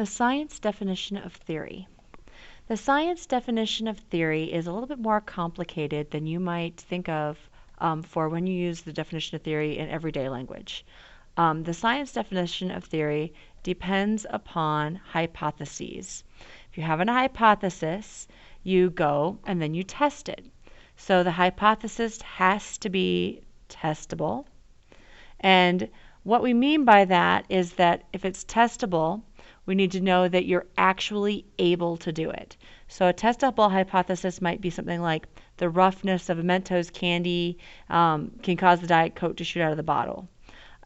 The science definition of theory. The science definition of theory is a little bit more complicated than you might think of for when you use the definition of theory in everyday language. The science definition of theory depends upon hypotheses. If you have a hypothesis, you go and then you test it. So the hypothesis has to be testable. And what we mean by that is that if it's testable, we need to know that you're actually able to do it. So a testable hypothesis might be something like the roughness of a Mentos candy can cause the Diet Coke to shoot out of the bottle.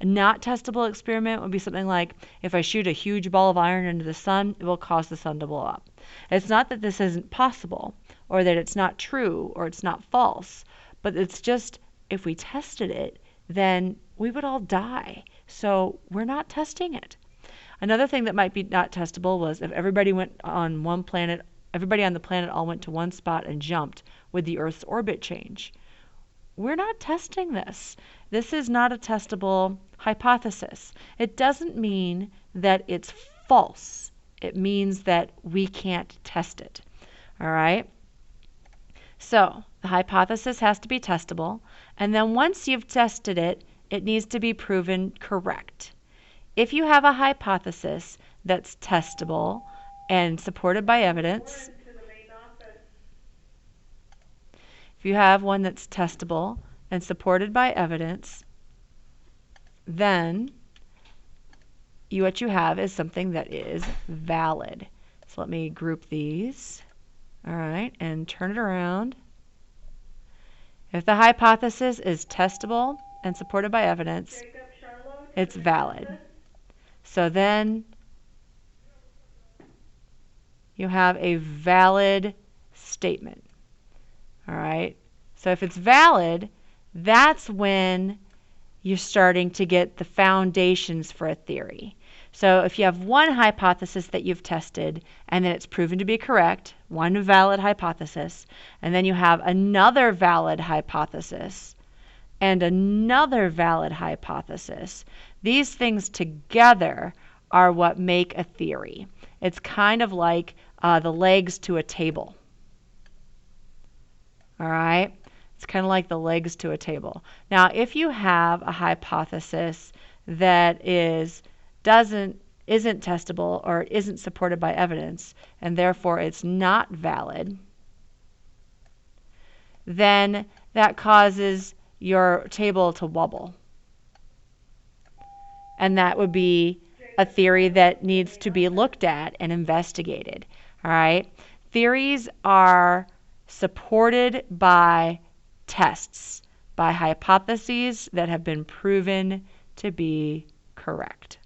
A not testable experiment would be something like if I shoot a huge ball of iron into the sun, it will cause the sun to blow up. It's not that this isn't possible or that it's not true or it's not false, but it's just if we tested it, then we would all die. So we're not testing it. Another thing that might be not testable was if everybody went on one planet, everybody on the planet all went to one spot and jumped, would the Earth's orbit change? We're not testing this. This is not a testable hypothesis. It doesn't mean that it's false. It means that we can't test it. All right? So the hypothesis has to be testable, and then once you've tested it, it needs to be proven correct. If you have a hypothesis that's testable and supported by evidence, if you have one that's testable and supported by evidence, then what you have is something that is valid. So let me group these, all right, and turn it around. If the hypothesis is testable and supported by evidence, it's valid. So then you have a valid statement. All right? So if it's valid, that's when you're starting to get the foundations for a theory. So if you have one hypothesis that you've tested and then it's proven to be correct, one valid hypothesis, and then you have another valid hypothesis and another valid hypothesis, these things together are what make a theory. It's kind of like the legs to a table. All right? It's kind of like the legs to a table. Now, if you have a hypothesis that isn't testable or isn't supported by evidence, and therefore it's not valid, then that causes your table to wobble. And that would be a theory that needs to be looked at and investigated. All right? Theories are supported by tests, by hypotheses that have been proven to be correct.